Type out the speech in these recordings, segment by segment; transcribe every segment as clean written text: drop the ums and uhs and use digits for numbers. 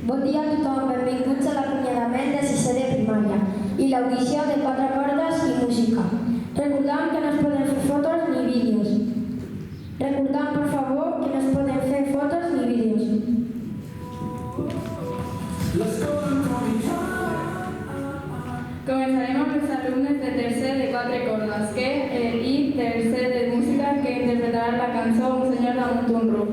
Bon dia a tothom, benvinguts a l'acomiadament de sisè de primària i l'audició de 4 cordes i música. Recordem que no es poden fer fotos ni vídeos. Recordem, per favor, que no es poden fer fotos ni vídeos. Començarem amb els alumnes de tercer de 4 cordes i tercer de música que interpretaran la cançó Un senyor damunt un ruc.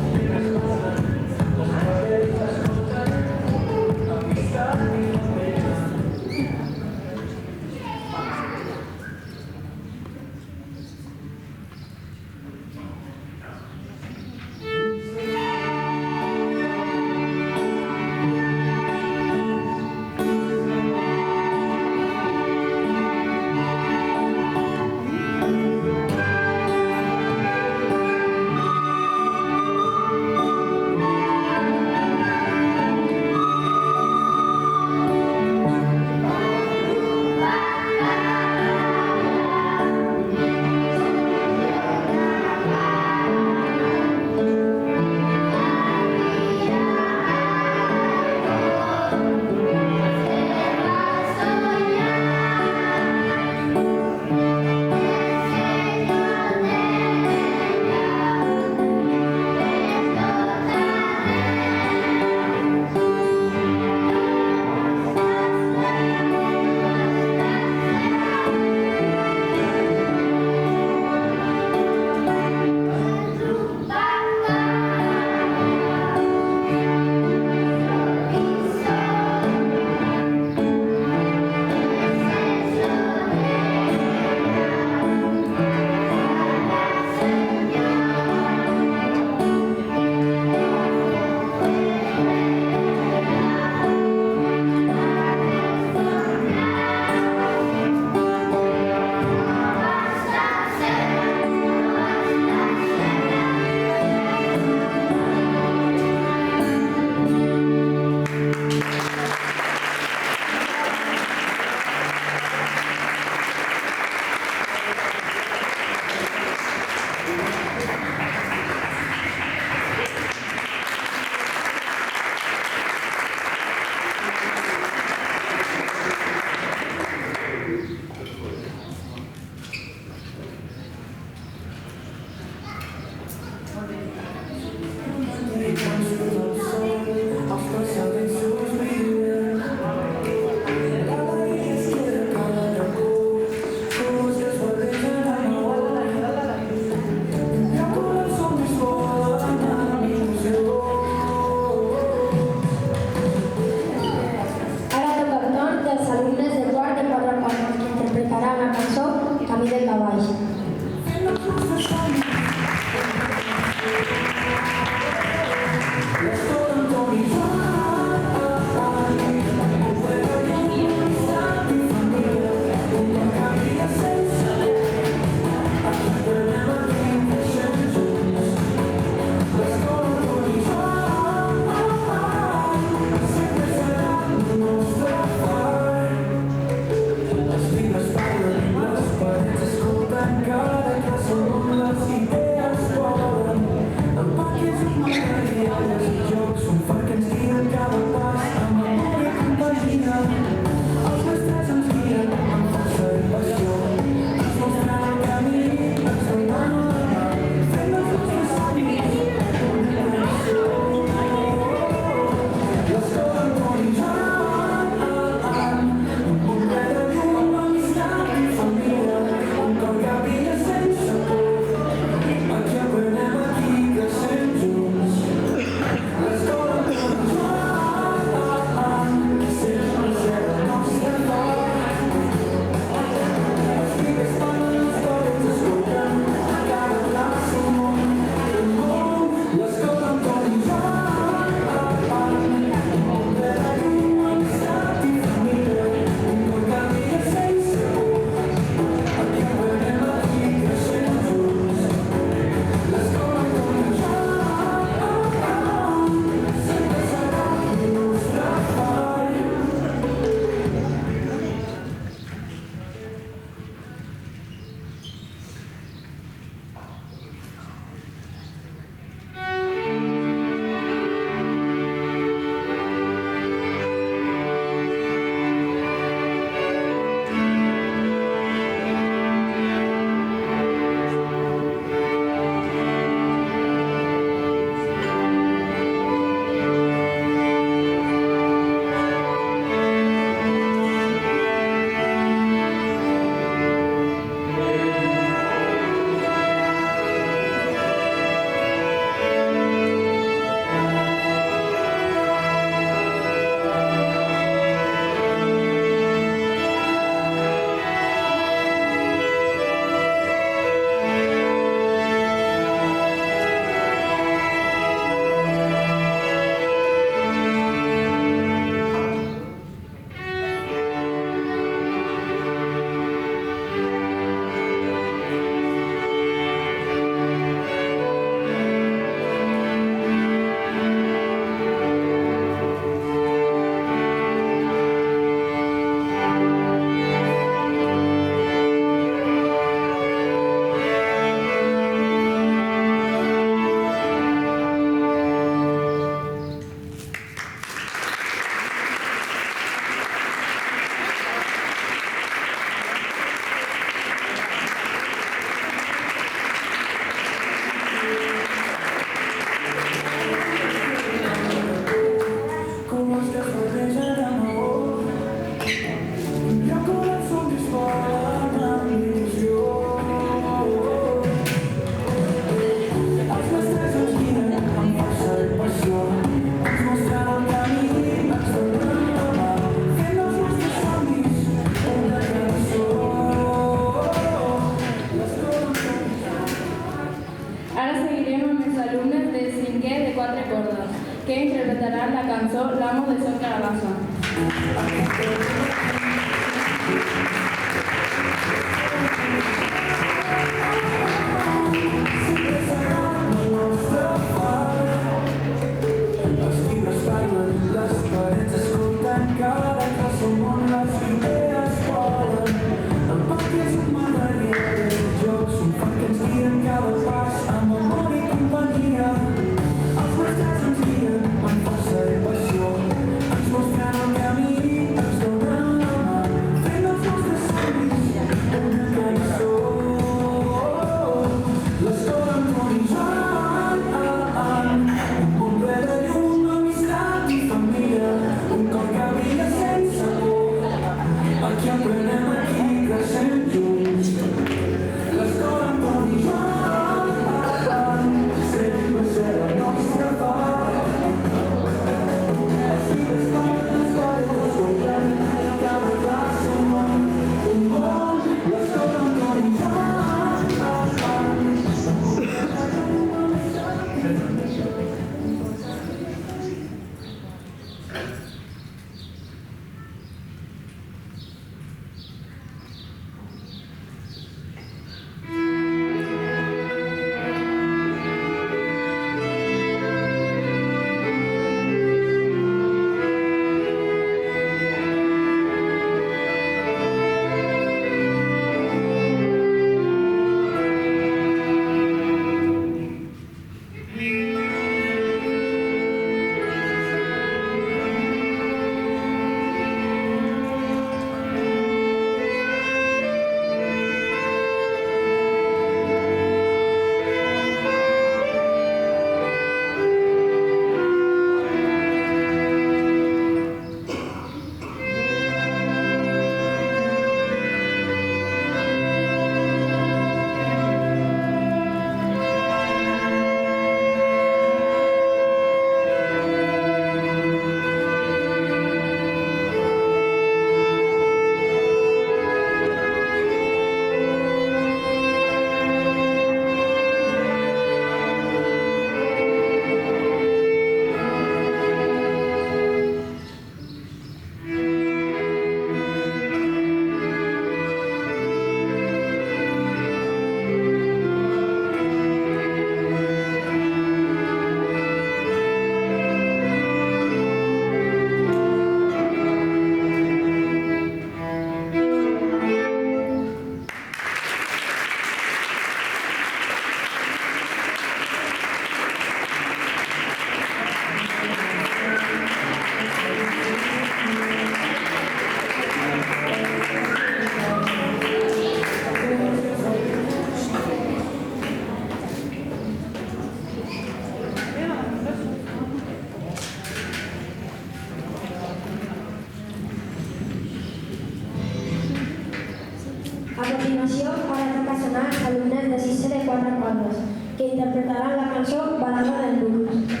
A continuació, farà tocar sonar alumnes de 6è de 4 cordes, que interpretaran la cançó Balada del Blues.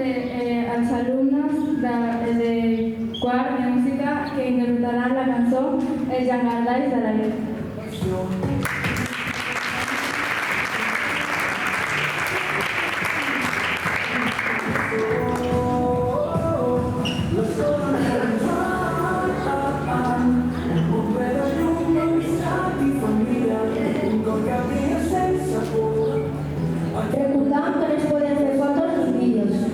als alumnes de quart de música que interpretaran la cançó Els llangardaix de la nit. Recordam que no es poden fer fotos ni vídeos.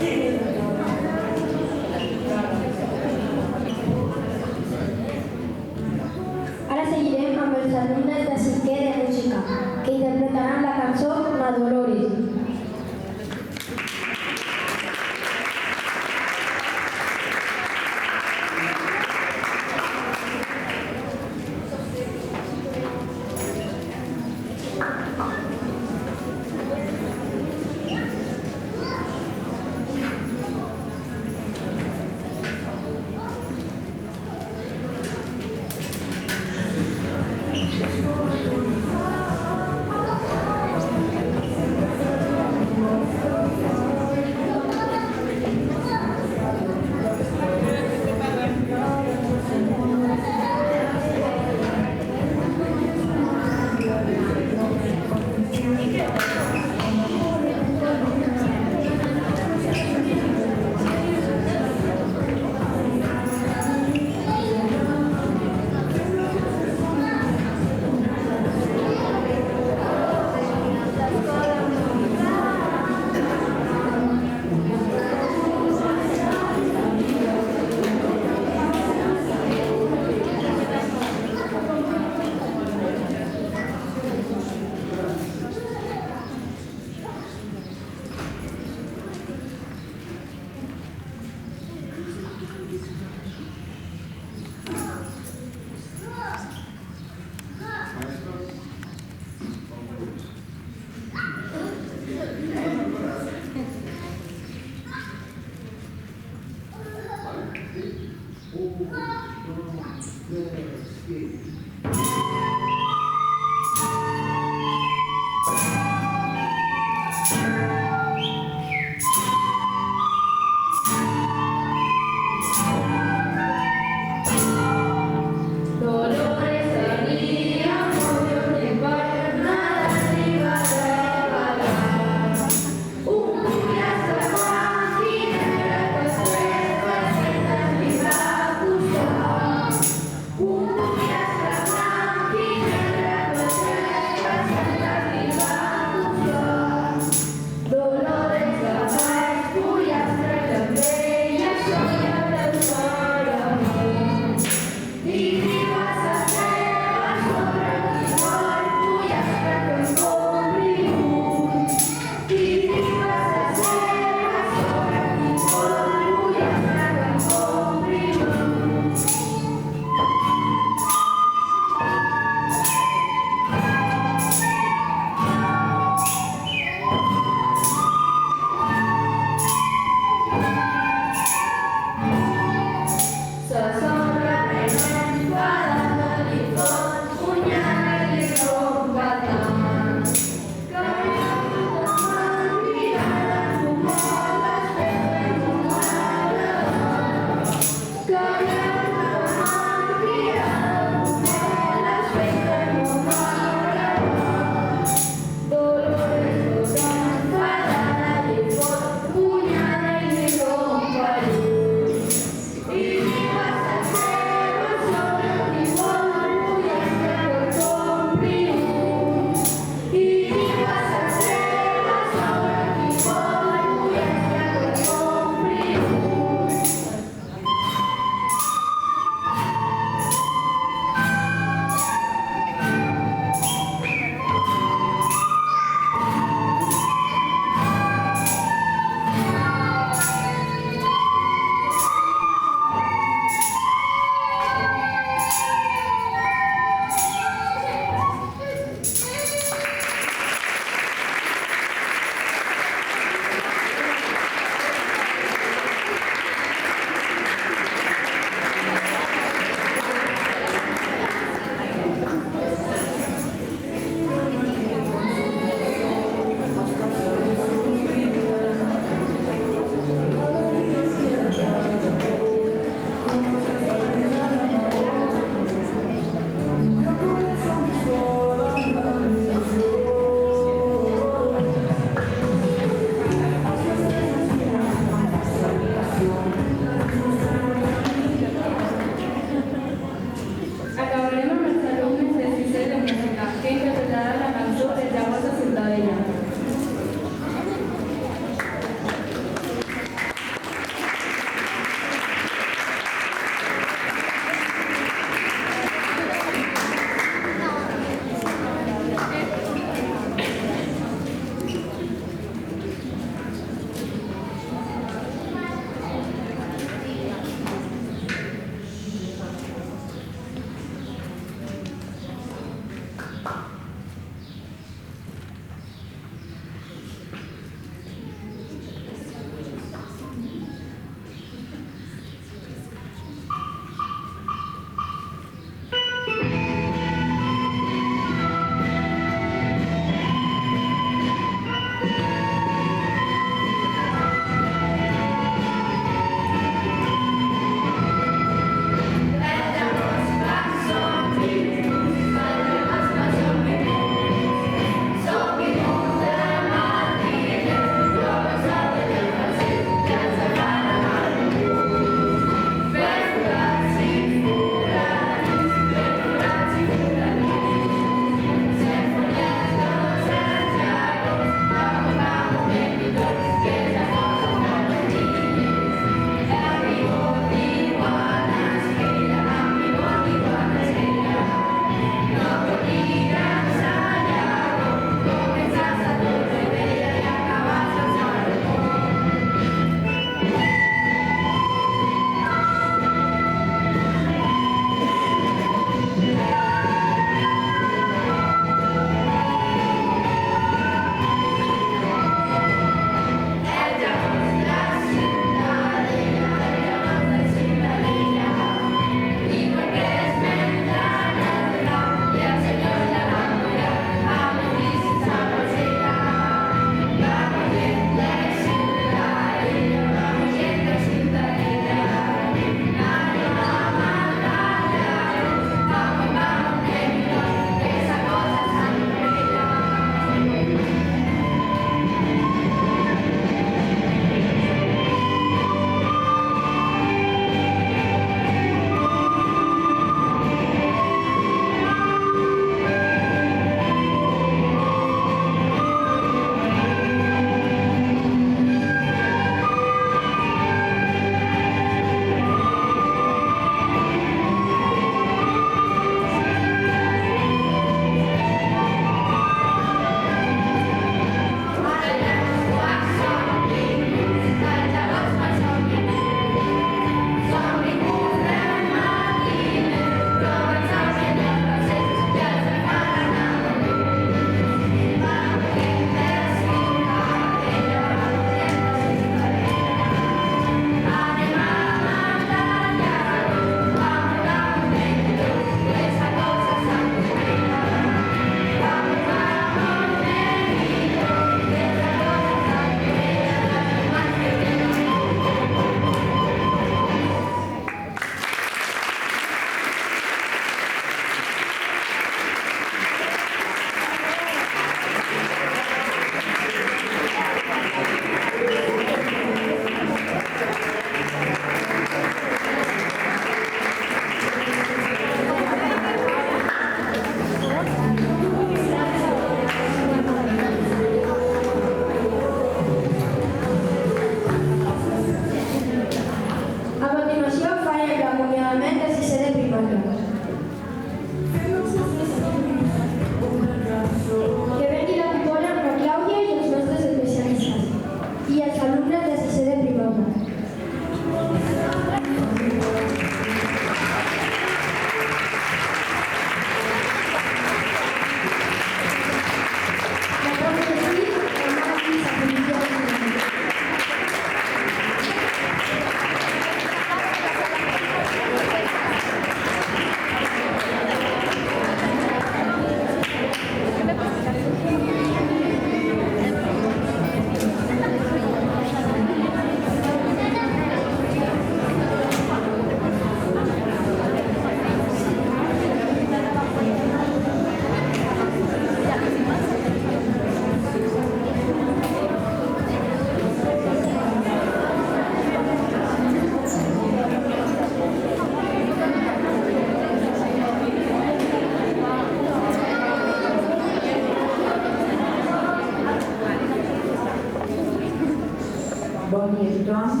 Bon dia a tothom.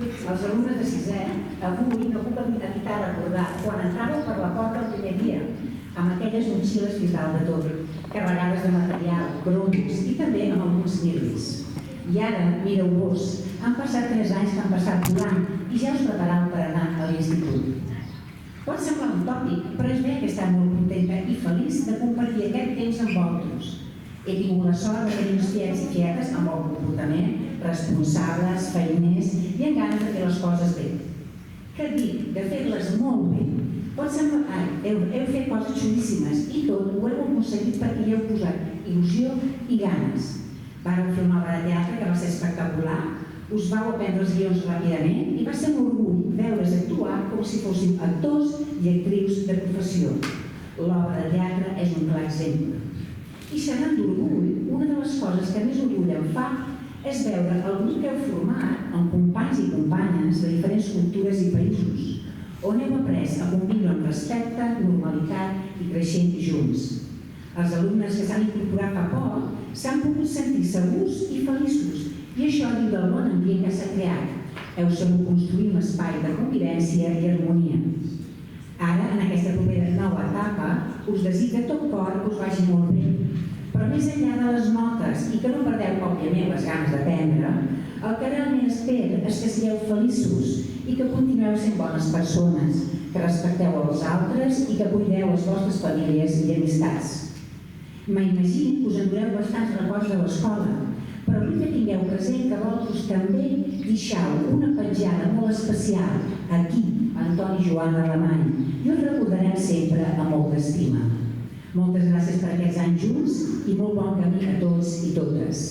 Els alumnes de sisè, avui no puc evitar recordar quan entràveu per la porta el primer dia, amb aquelles motxilles fins dalt de tot, carregades de material, cromos i també amb alguns nervis. I ara, mireu-vos, han passat 3 anys que han passat volant i ja us preparàveu per anar a l'institut. Pot semblar un tòpic, però es ve que està molt contenta i feliç de compartir aquest temps amb vosaltres. He tingut la sort de tenir uns tiets i tietes amb bon comportament, responsables, feiners i amb ganes de fer les coses bé. Que dic, de fer-les molt bé. Pot semblar, heu fet coses xulíssimes i tot ho heu aconseguit perquè hi heu posat il·lusió i ganes. Vàreu fer una obra de teatre que va ser espectacular, us vau aprendre els guions ràpidament i va ser un orgull veure's actuar com si fóssiu actors i actrius de professió. L'obra de teatre és un clar exemple. I serant d'orgull, una de les coses que més orgull em fa és veure el grup que heu format amb companys i companyes de diferents cultures i països, on heu après a conviure amb respecte, normalitat i creixent junts. Els alumnes que s'han incorporat fa poc s'han pogut sentir segurs i feliços, i això diu del bon ambient que s'ha creat. Heu sabut construir un espai de convivència i harmonia. Ara, en aquesta propera nova etapa, us desitja de tot cor que us vagi molt bé. Però més enllà de les notes i que no perdeu, òbviament, les ganes d'aprendre, el que realment espero és que sigueu feliços i que continueu sent bones persones, que respecteu els altres i que cuideu les vostres famílies i amistats. M'imagino que us endureu bastants records de l'escola, però vull que tingueu present que vosaltres també deixeu una petjada molt especial aquí, a Antoni Joan Alemany, i us recordarem sempre amb molta estima. Moltes gràcies per aquests anys junts i molt bon camí a tots i totes.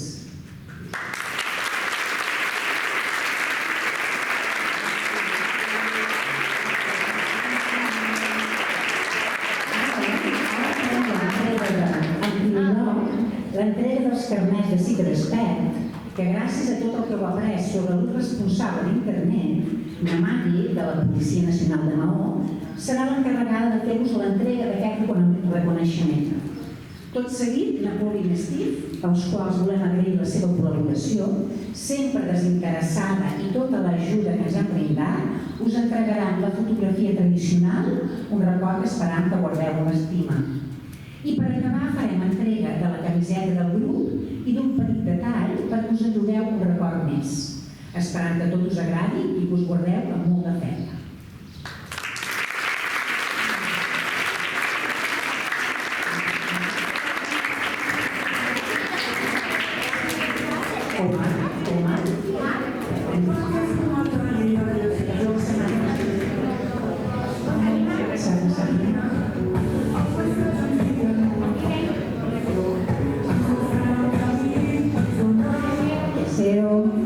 L'entrega dels carnets de ciberexpert, que gràcies a tot el que heu après sobre l'ús responsable d'internet, na Magui, de la Policia Nacional de Maó, serà l'encarregada de fer-vos l'entrega d'aquest reconeixement. Tot seguit, Napoleó i Steve, als quals volem agrair la seva col·laboració, sempre desinteressada i tota l'ajuda que ens han brindat, us entregaran la fotografia tradicional, un record que esperam que guardeu amb estima. I per acabar farem entrega de la camiseta del grup i d'un petit detall perquè us endureu un record més, esperant que tot us agradi i que us guardeu amb molt d'afecte. Deseo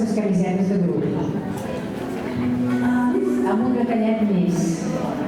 les camisetes de grup. Amb un detallet més.